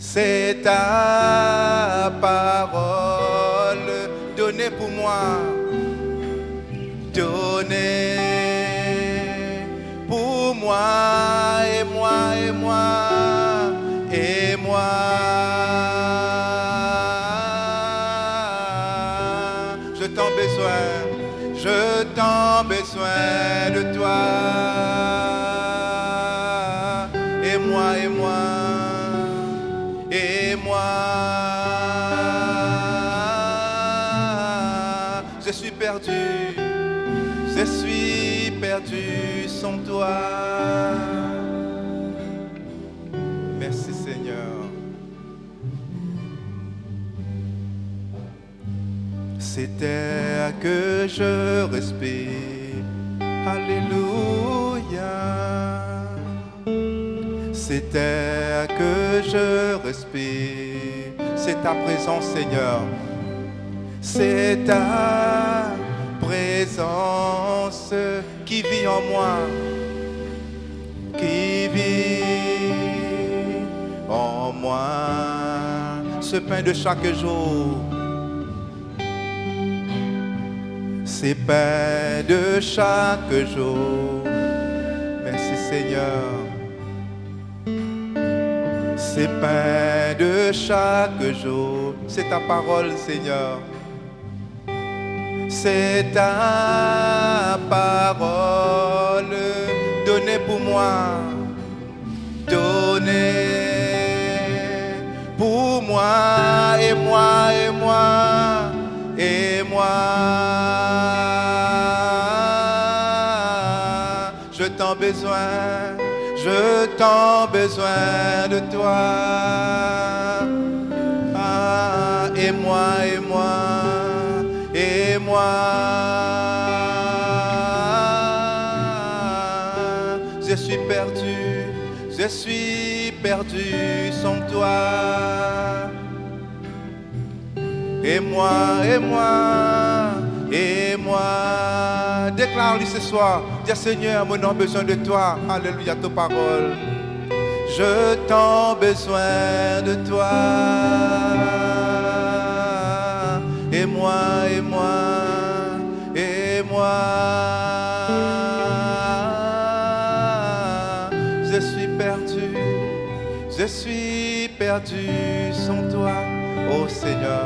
c'est ta parole donnée pour moi, donnée pour moi, et moi, et moi, et moi. Je t'en besoin de toi, et moi, et moi, et moi. Je suis perdu sans toi. Merci Seigneur. C'est terre que je respire. Alléluia. C'est terre que je respire. C'est ta présence Seigneur. C'est ta présence qui vit en moi, qui vit en moi. Ce pain de chaque jour, ce pain de chaque jour. Merci Seigneur. Ce pain de chaque jour, c'est ta parole Seigneur. C'est ta parole donnée pour moi, donnée pour moi, et moi, et moi, et moi. Je t'en besoin de toi. Ah, et moi, et moi. Et moi, je suis perdu sans toi. Et moi, et moi, et moi. Déclare-lui ce soir, dis Seigneur, mon âme a besoin de toi. Alléluia, ta parole. Je t'en besoin de toi. Et moi, et moi, et moi, je suis perdu sans toi. Oh Seigneur,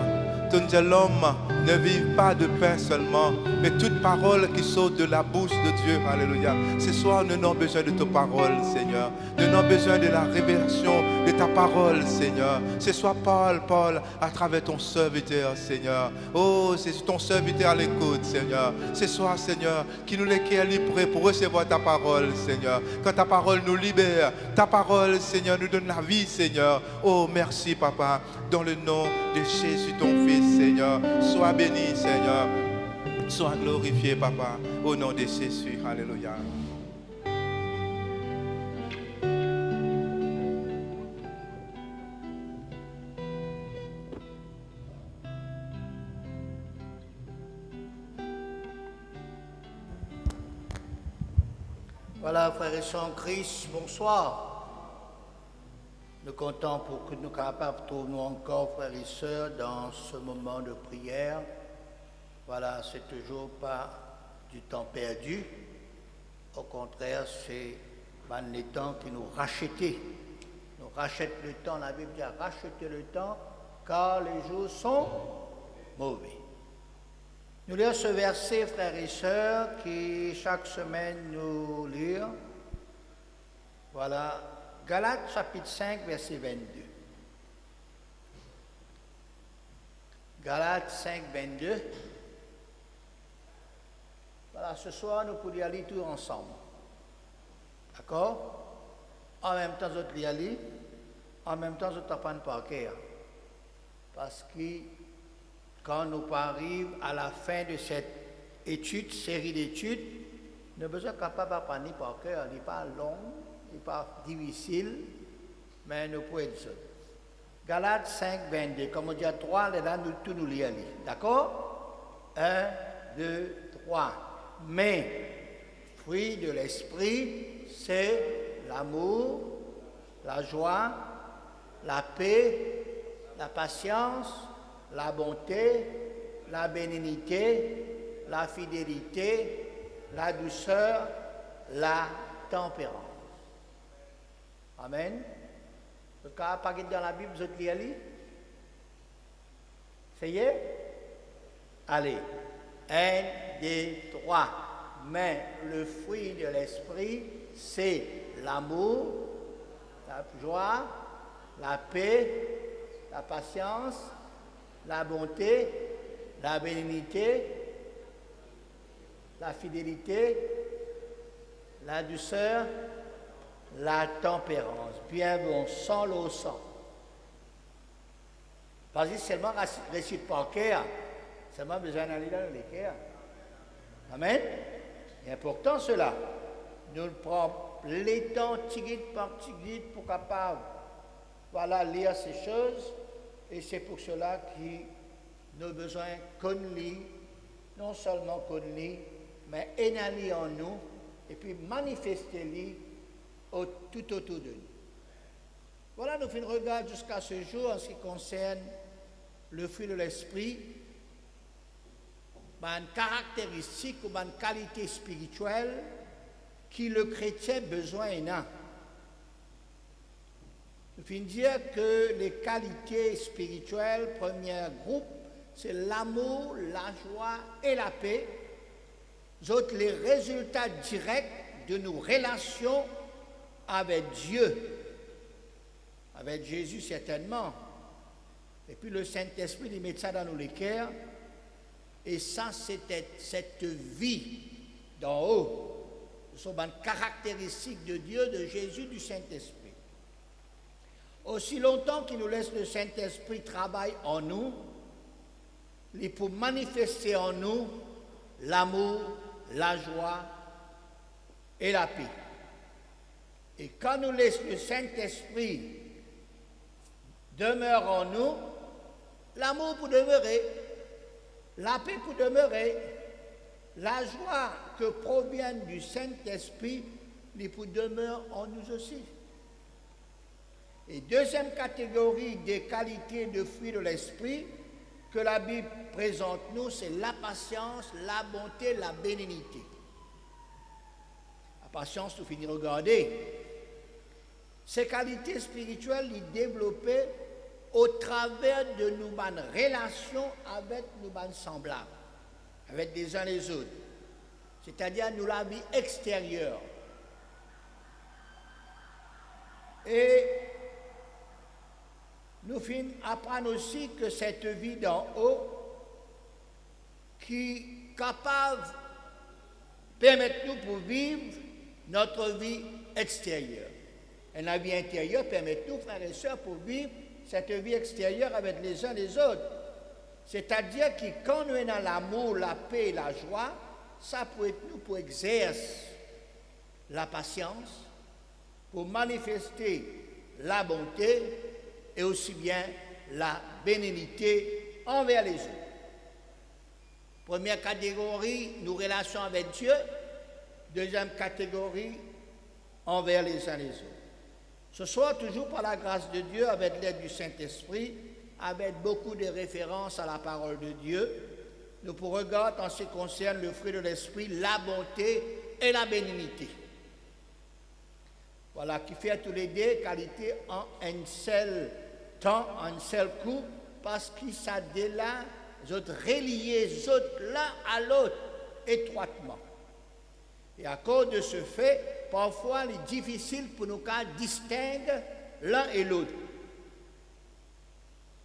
ton Dieu, l'homme ne vit pas de pain seulement, mais toute parole qui saute de la bouche de Dieu. Alléluia. Ce soir, nous avons besoin de ta parole, Seigneur. Nous avons besoin de la révélation de ta parole, Seigneur. Ce soir, Paul, à travers ton serviteur, Seigneur. Oh, c'est ton serviteur à l'écoute, Seigneur. Ce soir, Seigneur, qui nous est libre pour recevoir ta parole, Seigneur. Quand ta parole nous libère, ta parole, Seigneur, nous donne la vie, Seigneur. Oh, merci, Papa. Dans le nom de Jésus, ton Fils, Seigneur. Sois béni, Seigneur. Sois glorifié, Papa. Au nom de Jésus. Alléluia. Voilà, frères et sœurs en Christ, bonsoir. Nous comptons pour que nous capables de trouver encore, frères et sœurs, dans ce moment de prière. Voilà, c'est toujours pas du temps perdu. Au contraire, c'est le temps qui nous rachète. Nous rachète le temps, la Bible dit racheter le temps, car les jours sont mauvais. Nous lisons ce verset, frères et sœurs, qui chaque semaine nous lire. Voilà, Galates chapitre 5, verset 22. Galates 5, 22. Voilà, ce soir, nous pouvons lire tout ensemble. D'accord? En même temps, nous lire, en même temps, nous apprendre par cœur. Parce que quand nous arrivons à la fin de cette série d'études, nous sommes besoin capables d'apprendre par cœur. Il n'est pas long, il n'est pas difficile, mais nous pouvons être ça. Galates 5, 22. Comme on dit à 3, là, nous tout nous lire. D'accord? 1, 2, 3. Mais, fruit de l'esprit, c'est l'amour, la joie, la paix, la patience, la bonté, la bénignité, la fidélité, la douceur, la tempérance. Amen. Vous avez pas dans la Bible, vous êtes lire? Ça y est? Allez. 1, 2, 3. Mais le fruit de l'esprit, c'est l'amour, la joie, la paix, la patience, la bonté, la bénignité, la fidélité, la douceur, la tempérance. Bien bon, sans l'eau sang. Parce que seulement récite par cœur, seulement besoin d'aller dans les cœurs. Amen. C'est important cela. Nous prenons les temps, tigit par tigit, pour capable, voilà, lire ces choses. Et c'est pour cela que nous avons besoin qu'on lit, non seulement qu'on lit, mais énaler en nous, et puis manifester-les tout autour de nous. Voilà, nous faisons regard jusqu'à ce jour en ce qui concerne le fruit de l'esprit, une caractéristique ou une qualité spirituelle qui le chrétien besoin n'a. Je viens de dire que les qualités spirituelles, premier groupe, c'est l'amour, la joie et la paix. Autres, les résultats directs de nos relations avec Dieu, avec Jésus certainement. Et puis le Saint-Esprit, il met ça dans nos cœurs. Et ça, c'était cette vie d'en haut. Ce sont une caractéristique de Dieu, de Jésus, du Saint-Esprit. Aussi longtemps qu'il nous laisse le Saint-Esprit travailler en nous, il peut manifester en nous l'amour, la joie et la paix. Et quand nous laissons le Saint-Esprit demeurer en nous, l'amour peut demeurer, la paix peut demeurer, la joie que provient du Saint-Esprit, il peut demeurer en nous aussi. Et deuxième catégorie des qualités de fruits de l'esprit que la Bible présente nous, c'est la patience, la bonté, la bénignité. La patience, nous finissons de regarder. Ces qualités spirituelles, les développées au travers de nos relations avec nos semblables, avec les uns les autres. C'est-à-dire nous la vie extérieure. Et nous apprenons aussi que cette vie d'en haut, qui est capable de permettre nous pour vivre notre vie extérieure. Et la vie intérieure permet nous, frères et sœurs, pour vivre cette vie extérieure avec les uns les autres. C'est-à-dire que quand nous sommes dans l'amour, la paix et la joie, ça peut être nous pour exercer la patience, pour manifester la bonté et aussi bien la bénignité envers les autres. Première catégorie, nos relations avec Dieu. Deuxième catégorie, envers les uns les autres. Ce soir, toujours par la grâce de Dieu, avec l'aide du Saint-Esprit, avec beaucoup de références à la parole de Dieu, nous pourrons regarder en ce qui concerne le fruit de l'Esprit, la bonté et la bénignité. Voilà, qui fait tous les deux qualités en un seul temps, en un seul coup, parce qu'ils sont là, les autres reliés, les autres l'un à l'autre, étroitement. Et à cause de ce fait, parfois, il est difficile pour nous de distinguer l'un et l'autre.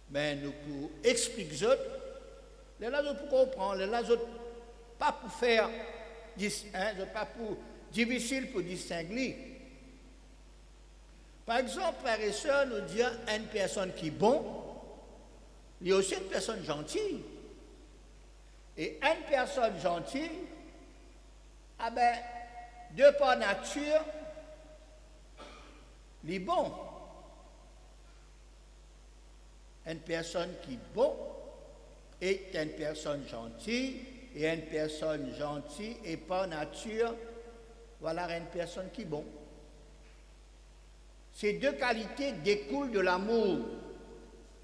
Mais nous pouvons expliquer les autres, les autres pour comprendre, les autres pas pour faire, pas pour difficile pour distinguer. Par exemple, frères et sœurs, nous disons une personne qui est bon, il y a aussi une personne gentille. Et une personne gentille, ah ben, de par nature, il est bon. Une personne qui est bon est une personne gentille, et une personne gentille et par nature, voilà une personne qui est bon. Ces deux qualités découlent de l'amour.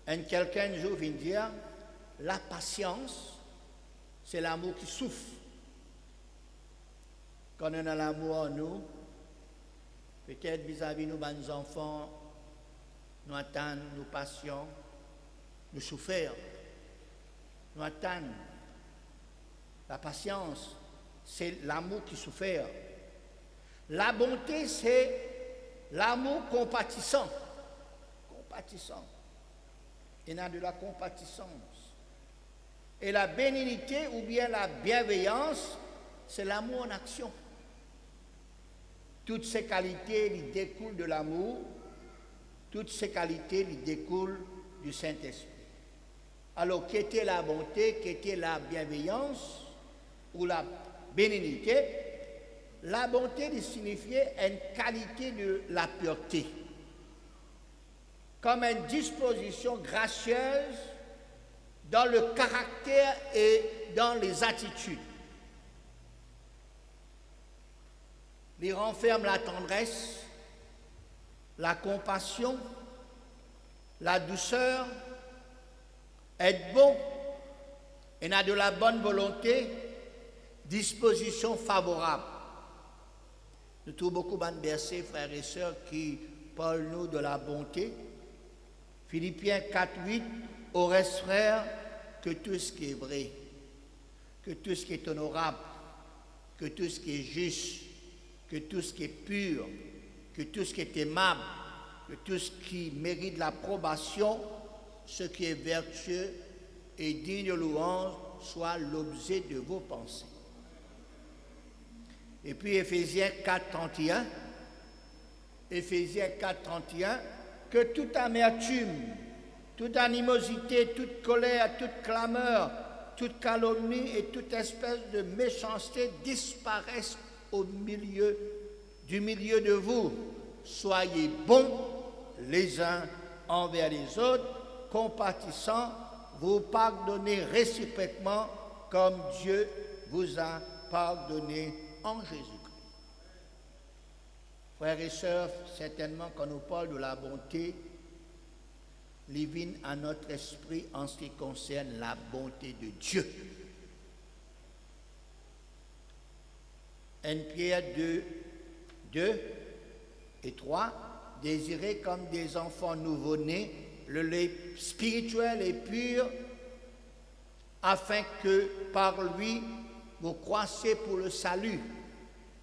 Et quelqu'un un jour vient dire, la patience, c'est l'amour qui souffre. Quand on a l'amour en nous, peut-être vis-à-vis de nos enfants, nous attendons, nous passions, nous souffrir, nous attendons. La patience, c'est l'amour qui souffre. La bonté, c'est l'amour compatissant. Compatissant. Il y a de la compatissance. Et la bénignité ou bien la bienveillance, c'est l'amour en action. Toutes ces qualités ils découlent de l'amour. Toutes ces qualités ils découlent du Saint-Esprit. Alors, qu'était la bonté, qu'était la bienveillance ou la bénignité? La bonté signifiait une qualité de la pureté, comme une disposition gracieuse dans le caractère et dans les attitudes. Il renferme la tendresse, la compassion, la douceur, être bon, et a de la bonne volonté, disposition favorable. Nous trouvons beaucoup de versets, frères et sœurs, qui parlent nous de la bonté. Philippiens 4:8, au reste, frères, que tout ce qui est vrai, que tout ce qui est honorable, que tout ce qui est juste, que tout ce qui est pur, que tout ce qui est aimable, que tout ce qui mérite l'approbation, ce qui est vertueux et digne de louange, soit l'objet de vos pensées. Et puis Éphésiens 4:31, Éphésiens 4:31, que toute amertume, toute animosité, toute colère, toute clameur, toute calomnie et toute espèce de méchanceté disparaissent du milieu de vous. Soyez bons les uns envers les autres, compatissants, vous pardonnez réciproquement comme Dieu vous a pardonné en Jésus-Christ. Frères et sœurs, certainement quand nous parlons de la bonté, il vient à notre esprit en ce qui concerne la bonté de Dieu. 1 Pierre 2 et 3, désirez comme des enfants nouveau-nés le lait spirituel et pur, afin que par lui vous croissez pour le salut,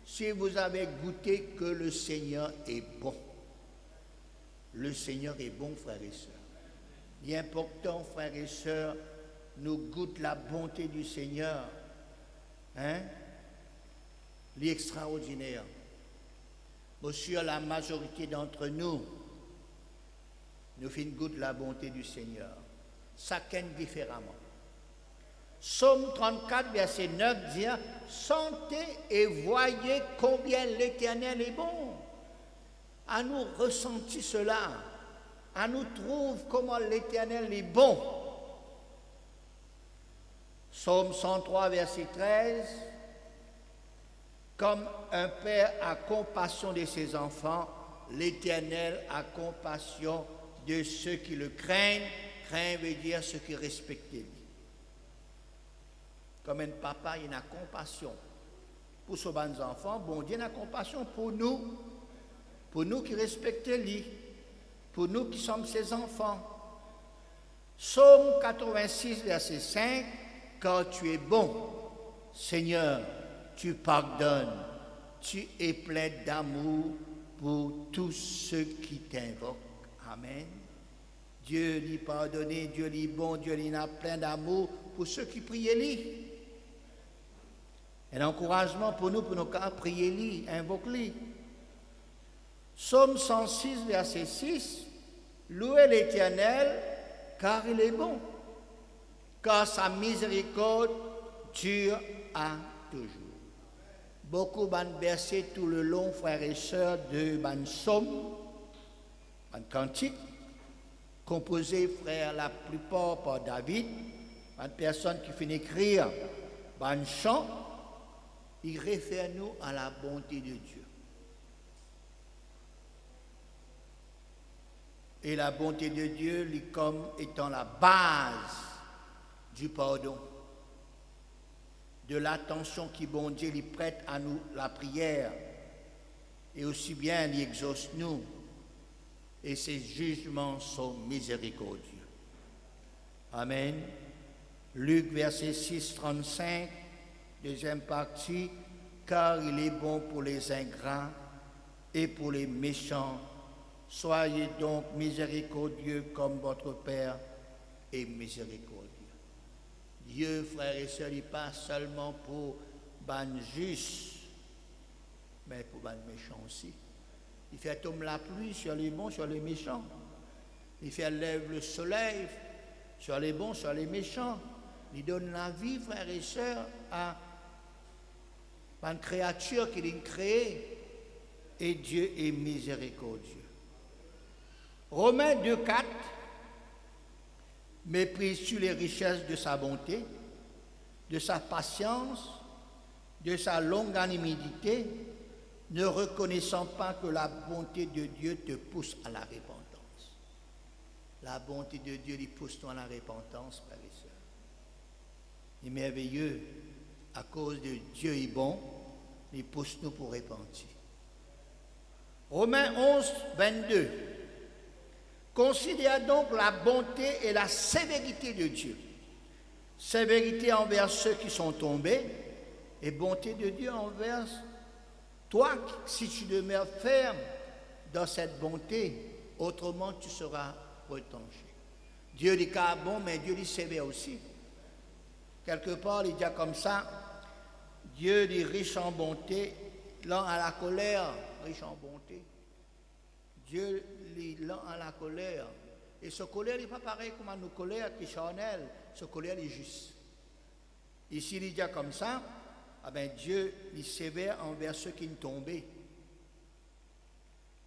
si vous avez goûté que le Seigneur est bon. Le Seigneur est bon, frères et sœurs. Il est important, frères et sœurs, nous goûtons la bonté du Seigneur. Hein? L'extraordinaire. Monsieur, la majorité d'entre nous, nous faisons goûter la bonté du Seigneur. Chacun différemment. Psaume 34, verset 9 dit « Sentez et voyez combien l'Éternel est bon. » À nous ressentir cela. À nous trouver comment l'Éternel est bon. Psaume 103, verset 13 « Comme un père a compassion de ses enfants, l'Éternel a compassion de ceux qui le craignent. » Craindre veut dire ceux qui respectent lui. Comme un papa, il a compassion pour ses bons enfants. Bon Dieu a compassion pour nous qui respectons lui, pour nous qui sommes ses enfants. Psaume 86, verset 5, « Car tu es bon, Seigneur, tu pardonnes, tu es plein d'amour pour tous ceux qui t'invoquent. » Amen. Dieu lui pardonne, Dieu lui bon, Dieu lui a plein d'amour pour ceux qui prient lui. Un encouragement pour nous prier lui, invoquer lui. Psaume 106, verset 6, « Louez l'Éternel, car il est bon, car sa miséricorde dure à toujours. » Beaucoup de versets tout le long, frères et sœurs, de psaumes, de cantiques, composés, frères, la plupart par David, une personne qui finit d'écrire un chant, il réfère nous à la bonté de Dieu. Et la bonté de Dieu, lui, comme étant la base du pardon, de l'attention qui, bon Dieu, lui prête à nous la prière, et aussi bien il exauce nous, et ses jugements sont miséricordieux. Amen. Luc, verset 6, 35, deuxième partie, car il est bon pour les ingrats et pour les méchants. Soyez donc miséricordieux comme votre Père est miséricordieux. Dieu, frères et sœurs, il pas seulement pour les justes, mais pour les méchants aussi. Il fait tomber la pluie sur les bons, sur les méchants. Il fait lève le soleil sur les bons, sur les méchants. Il donne la vie, frères et sœurs, à une créature qu'il a créée. Et Dieu est miséricordieux. Romains 2,4 méprise-tu les richesses de sa bonté, de sa patience, de sa longanimité, ne reconnaissant pas que la bonté de Dieu te pousse à la repentance. La bonté de Dieu lui pousse à la repentance, frères et sœurs. Il est merveilleux, à cause de Dieu est bon, il pousse nous pour repentir. Romains 11, 22. Considère donc la bonté et la sévérité de Dieu. Sévérité envers ceux qui sont tombés et bonté de Dieu envers toi, si tu demeures ferme dans cette bonté, autrement tu seras retranché. Dieu dit qu'à bon, mais Dieu dit sévère aussi. Quelque part, il dit comme ça, Dieu dit riche en bonté, lent à la colère, riche en bonté. Dieu est lent à la colère. Et ce colère n'est pas pareil comme nos colères qui charnel. Ce colère est juste. Ici, il dit comme ça, ah ben Dieu est sévère envers ceux qui sont tombés.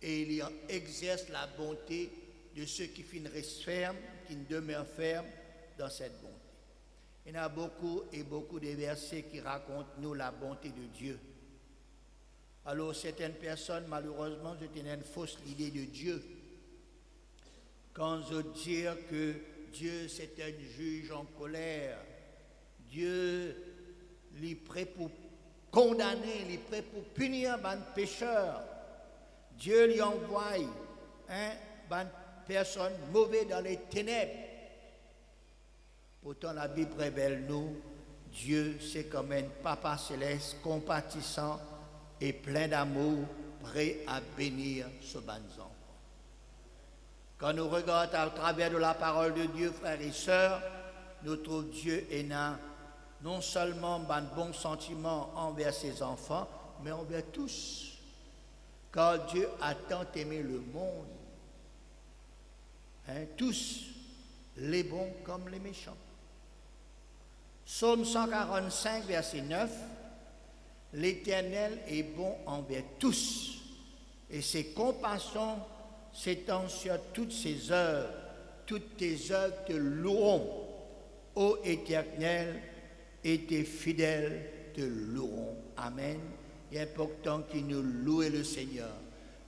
Et il exerce la bonté de ceux qui restent fermes, qui demeurent fermes dans cette bonté. Il y a beaucoup et beaucoup de versets qui racontent nous la bonté de Dieu. Alors certaines personnes, malheureusement, je tenais une fausse idée de Dieu. Quand je dis que Dieu c'est un juge en colère, Dieu est prêt pour condamner, il est prêt pour punir les pécheurs. Dieu lui envoie des personnes mauvaises dans les ténèbres. Pourtant la Bible révèle nous, Dieu c'est comme un papa céleste compatissant et plein d'amour, prêt à bénir ce bon enfant. Quand nous regardons à travers de la parole de Dieu, frères et sœurs, nous trouvons Dieu est non seulement un bon sentiment envers ses enfants, mais envers tous. Car Dieu a tant aimé le monde, tous, les bons comme les méchants. Psaume 145, verset 9. L'Éternel est bon envers tous, et ses compassions s'étendent sur toutes ses œuvres. Toutes tes œuvres te loueront, ô Éternel, et tes fidèles te loueront. Amen. Il est important qu'il nous loue le Seigneur.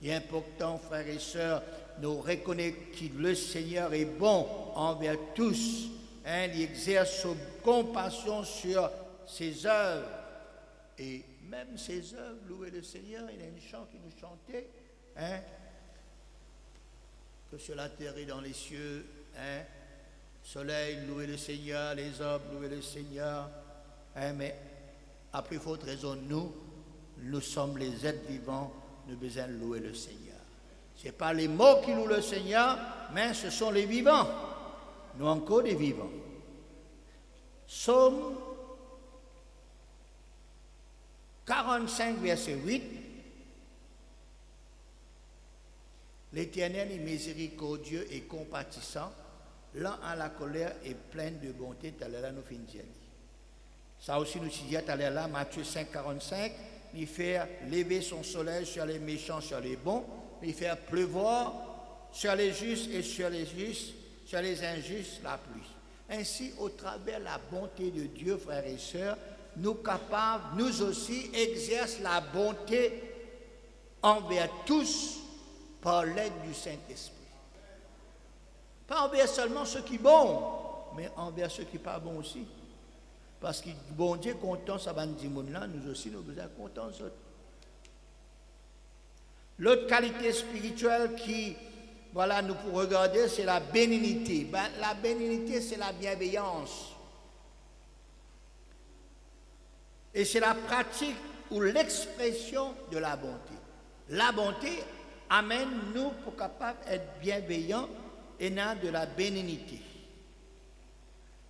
Il est important, frères et sœurs, nous reconnaître que le Seigneur est bon envers tous. Il exerce sa compassion sur ses œuvres. Et même ses œuvres, louer le Seigneur, il y a une chant qui nous chantait, que sur la terre et dans les cieux, soleil, louer le Seigneur, les hommes, louer le Seigneur, mais après, il faut raison nous sommes les êtres vivants, nous besoin de louer le Seigneur. Ce n'est pas les mots qui louent le Seigneur, mais ce sont les vivants. Nous encore des vivants. Psaume 45, verset 8. L'Éternel est miséricordieux et compatissant, lent à la colère et plein de bonté. Là, nous finissons. Ça aussi, nous disons là, Matthieu 5, 45. Il fait lever son soleil sur les méchants, sur les bons. Il fait pleuvoir sur les justes et sur les justes, sur les injustes, la pluie. Ainsi, au travers de la bonté de Dieu, frères et sœurs, nous capables, nous aussi, exercer la bonté envers tous par l'aide du Saint-Esprit. pas envers seulement ceux qui sont bons, mais envers ceux qui ne sont pas bons aussi. Parce que bon Dieu est content, ça va nous dire, nous aussi, nous sommes contents. L'autre qualité spirituelle qui, voilà, nous pouvons regarder, c'est la bénignité. La bénignité, c'est la bienveillance. Et c'est la pratique ou l'expression de la bonté. La bonté amène nous pour capables d'être bienveillants et n'a de la bénignité.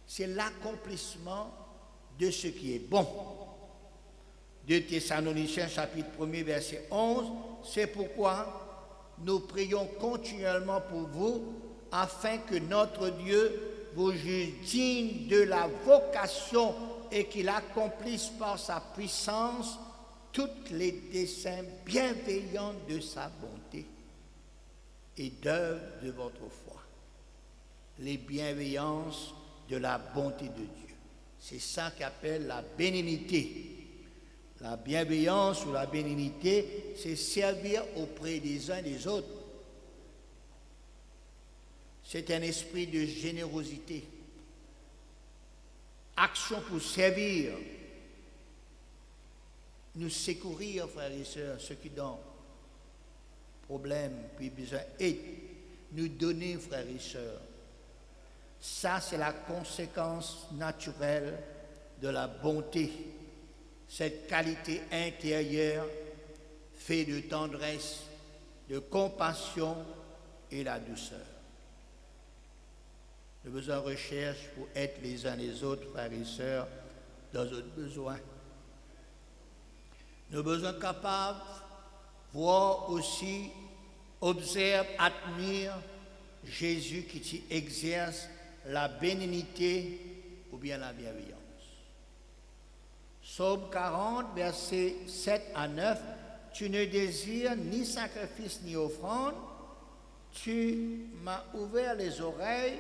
C'est l'accomplissement de ce qui est bon. 2 Thessaloniciens chapitre 1er verset 11, c'est pourquoi nous prions continuellement pour vous afin que notre Dieu vous juge digne de la vocation et qu'il accomplisse par sa puissance tous les desseins bienveillants de sa bonté et d'œuvre de votre foi. Les bienveillances de la bonté de Dieu. C'est ça qu'appelle la bénignité. La bienveillance ou la bénignité, c'est servir auprès des uns et des autres. C'est un esprit de générosité. Action pour servir. Nous secourir, frères et sœurs, ceux qui ont problème, puis besoin d'aide. Nous donner, frères et sœurs. Ça, c'est la conséquence naturelle de la bonté. Cette qualité intérieure fait de tendresse, de compassion et la douceur. Nous besoin de recherche pour être les uns les autres, frères et sœurs, dans notre besoin. Nous besoin capables de voir aussi, observe, admire Jésus qui exerce la bénignité ou bien la bienveillance. Psaume 40, versets 7 à 9, tu ne désires ni sacrifice ni offrande, tu m'as ouvert les oreilles,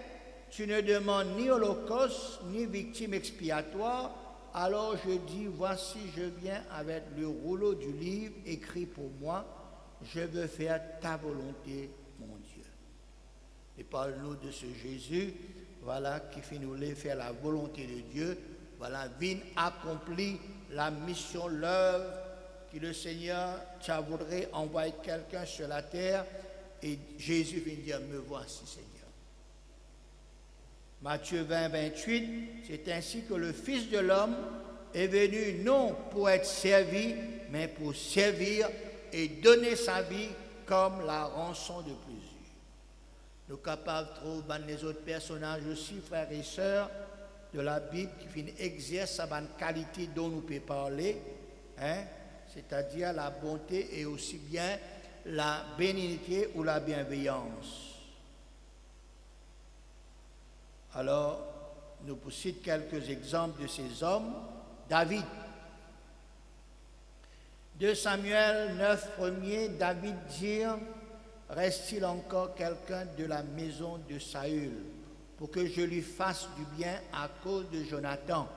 tu ne demandes ni holocauste ni victime expiatoire, alors je dis, voici je viens avec le rouleau du livre écrit pour moi, je veux faire ta volonté, mon Dieu. Et parle-nous de ce Jésus, voilà, qui fait nous faire la volonté de Dieu, voilà, vient accomplir la mission, l'œuvre que le Seigneur t'a voudrait envoyer quelqu'un sur la terre et Jésus vient dire, me voici Seigneur. Matthieu 20, 28, c'est ainsi que le Fils de l'homme est venu non pour être servi, mais pour servir et donner sa vie comme la rançon de plusieurs. Nous sommes capables de trouver les autres personnages aussi, frères et sœurs, de la Bible qui exerce sa bonne qualité dont nous pouvons parler, hein? C'est-à-dire la bonté et aussi bien la bénignité ou la bienveillance. Alors, nous citons quelques exemples de ces hommes. David. 2 Samuel 9, 1er, David dit, reste-t-il encore quelqu'un de la maison de Saül pour que je lui fasse du bien à cause de Jonathan.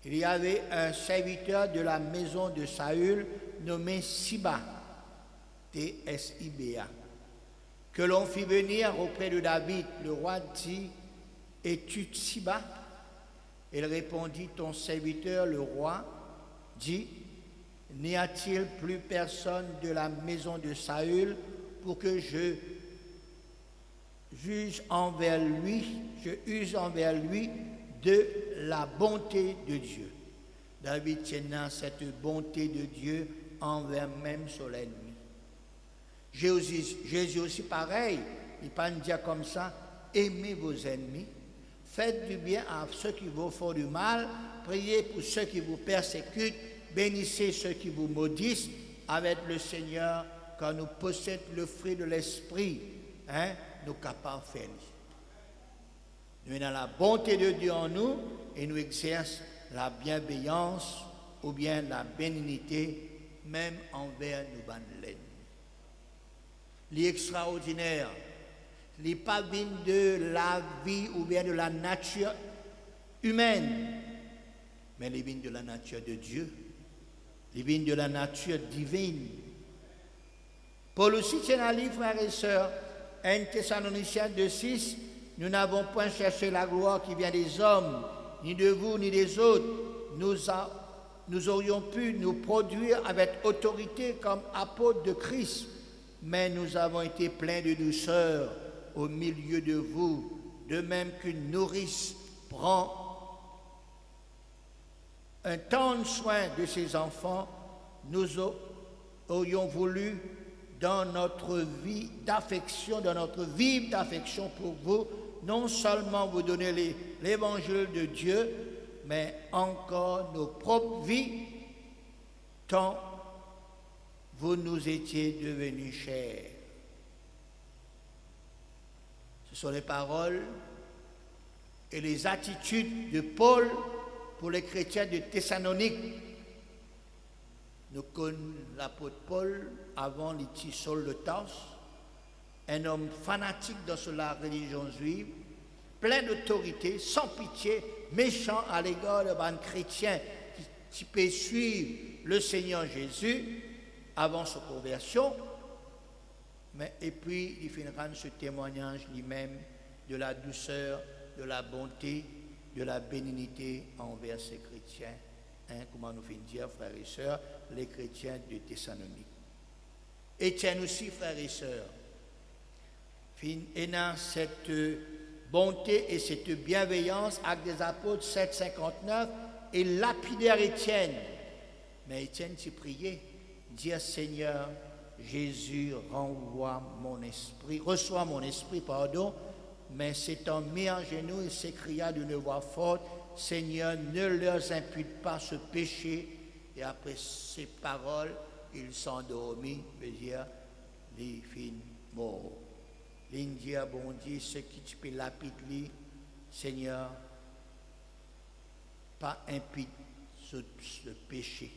Il y avait un serviteur de la maison de Saül nommé Siba, T-S-I-B-A, que l'on fit venir auprès de David. Le roi dit, es-tu Siba? Il répondit, ton serviteur, le roi, dit, n'y a-t-il plus personne de la maison de Saül pour que je use envers lui de la bonté de Dieu. David tient cette bonté de Dieu envers même son ennemi. Jésus aussi pareil, il ne peut pas dire comme ça, aimez vos ennemis, faites du bien à ceux qui vous font du mal, priez pour ceux qui vous persécutent, bénissez ceux qui vous maudissent, avec le Seigneur, quand nous possédons le fruit de l'Esprit, hein, nous sommes capables de faire. Nous avons la bonté de Dieu en nous et nous exerçons la bienveillance ou bien la bénignité, même envers nos l'ennemi. L'extraordinaire, les pas de la vie ou bien de la nature humaine, mais les vignes de la nature de Dieu, les vignes de la nature divine. Paul aussi tient un livre, frères et sœurs, 1 Thessaloniciens 2,6, nous n'avons point cherché la gloire qui vient des hommes, ni de vous, ni des autres. Nous aurions pu nous produire avec autorité comme apôtres de Christ, mais nous avons été pleins de douceur au milieu de vous, de même qu'une nourrice prend un tendre soin de ses enfants. Nous aurions voulu, dans notre vie d'affection, dans notre vive d'affection pour vous, non seulement vous donner l'évangile de Dieu, mais encore nos propres vies, tant vous nous étiez devenus chers. Ce sont les paroles et les attitudes de Paul pour les chrétiens de Thessalonique. Nous connaissons l'apôtre Paul avant les Saul de Tarse, un homme fanatique dans la religion juive, plein d'autorité, sans pitié, méchant à l'égard de chrétiens qui peuvent suivre le Seigneur Jésus avant sa conversion. Et puis, il fait rendre ce témoignage lui-même de la douceur, de la bonté, de la bénignité envers ces chrétiens. Comment nous finissons dire, frères et sœurs, les chrétiens de Thessalonique. Étienne aussi, frères et sœurs, et dans cette bonté et cette bienveillance avec des apôtres 7,59 et lapidaire Étienne. Mais Étienne, tu priais, dis Seigneur, Jésus, reçois mon esprit, pardon, mais s'étant mis en genoux, il s'écria d'une voix forte, Seigneur, ne leur impute pas ce péché. Et après ces paroles, il s'endormit, veut dire, les fins morts. L'Indien, bon Dieu, ce qui tu peux lapider, Seigneur, pas impute ce péché.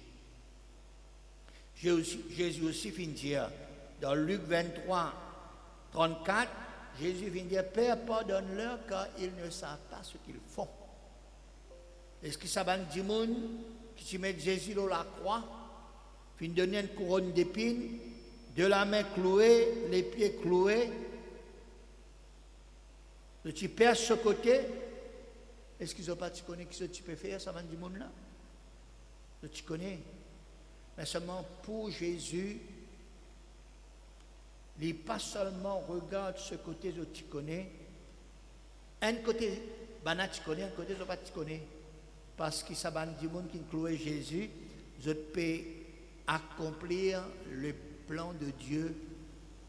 Jésus aussi finit dire, dans Luc 23, 34, Jésus vient dire, Père, pardonne-leur car ils ne savent pas ce qu'ils font. Est-ce que ça va dire qui tu mets Jésus dans la croix, puis donner une couronne d'épines, de la main clouée, les pieds cloués, tu perds ce côté, est-ce qu'ils n'ont pas tu connais ce que tu peux faire, ça va dire là? Tu connais. Mais seulement pour Jésus, il pas seulement regarde ce côté que tu connais, un côté, tu connais, un côté, tu connais. Parce que ça va dire qui clouait Jésus, je peux accomplir le plan de Dieu,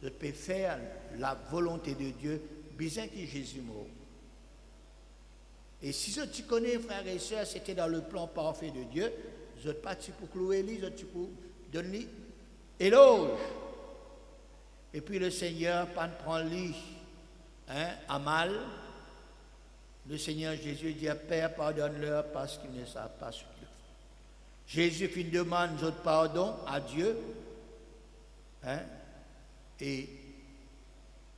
je peux faire la volonté de Dieu, bien que Jésus mort. Et si tu connais, frères et sœurs, c'était dans le plan parfait de Dieu, je ne pas pour clouer lui, je ne pour donner éloge. Et puis le Seigneur prend lui à mal. Le Seigneur Jésus dit à Père, pardonne-leur parce qu'ils ne savent pas ce qu'ils font. Jésus fit une demande de pardon à Dieu. Et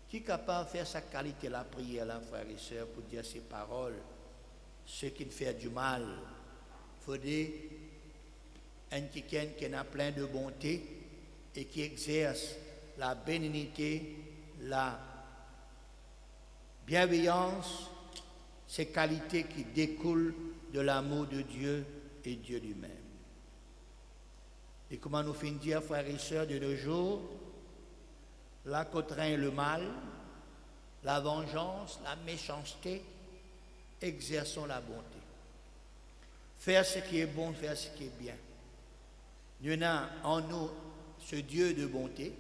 qui est capable de faire sa qualité la prière, là, frères et sœurs, pour dire ces paroles, ceux qui font du mal. Il faut dire un quelqu'un qui a plein de bonté et qui exerce la bénignité, la bienveillance, ces qualités qui découlent de l'amour de Dieu et Dieu lui-même. Et comment nous finissons dire, frères et sœurs, de nos jours, la contraint le mal, la vengeance, la méchanceté, exerçons la bonté. Faire ce qui est bon, faire ce qui est bien. Nous avons en nous ce Dieu de bonté.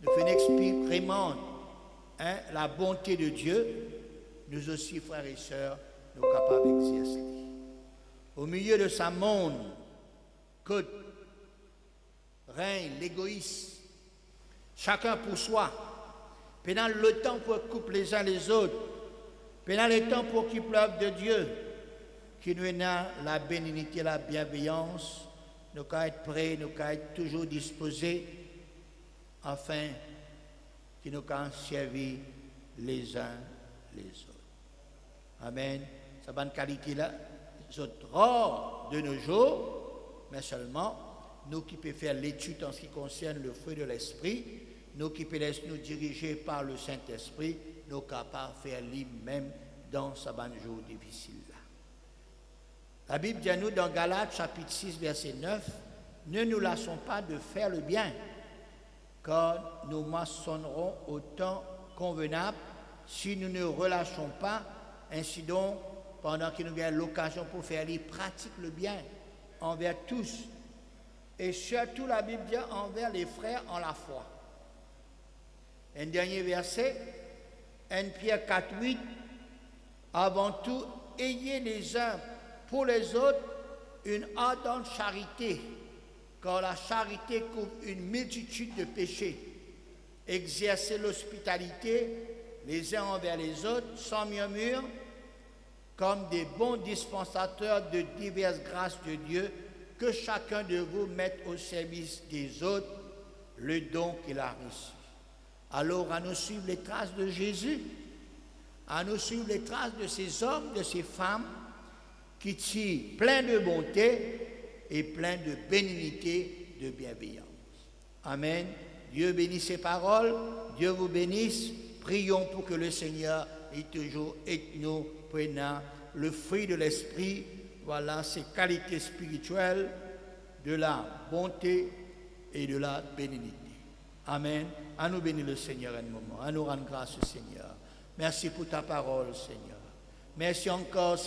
Nous faisons expérimenter la bonté de Dieu. Nous aussi, frères et sœurs, nous sommes capables d'exercer. Au milieu de ce monde, que règne l'égoïsme, chacun pour soi, pendant le temps pour couper les uns les autres, pendant le temps pour qu'il pleuve de Dieu, qui nous a la bénignité, la bienveillance, nous devons être prêts, nous devons être toujours disposés, afin que nous puissions servir les uns les autres. Amen. Cette bonne qualité-là, c'est rare de nos jours, mais seulement nous qui pouvons faire l'étude en ce qui concerne le fruit de l'esprit, nous qui peut laisser nous diriger par le Saint-Esprit, nous capables de faire lui-même dans ce jour difficile là. La Bible dit à nous dans Galates chapitre 6 verset 9, ne nous lassons pas de faire le bien, car nous maçonnerons au temps convenable si nous ne relâchons pas. Ainsi donc, pendant que nous avons l'occasion pour faire, il pratique le bien envers tous. Et surtout, la Bible dit envers les frères en la foi. Un dernier verset, 1 Pierre 4, 8. Avant tout, ayez les uns pour les autres une ardente charité, car la charité couvre une multitude de péchés. Exercez l'hospitalité les uns envers les autres, sans murmure, comme des bons dispensateurs de diverses grâces de Dieu, que chacun de vous mette au service des autres le don qu'il a reçu. Alors, à nous suivre les traces de Jésus, à nous suivre les traces de ces hommes, de ces femmes, qui tirent plein de bonté et plein de bénignité, de bienveillance. Amen. Dieu bénisse ces paroles, Dieu vous bénisse. Prions pour que le Seigneur ait toujours avec nous, prenant le fruit de l'esprit, voilà ces qualités spirituelles de la bonté et de la bénignité. Amen. À nous bénir le Seigneur un moment, à nous rendre grâce au Seigneur. Merci pour ta parole, Seigneur. Merci encore.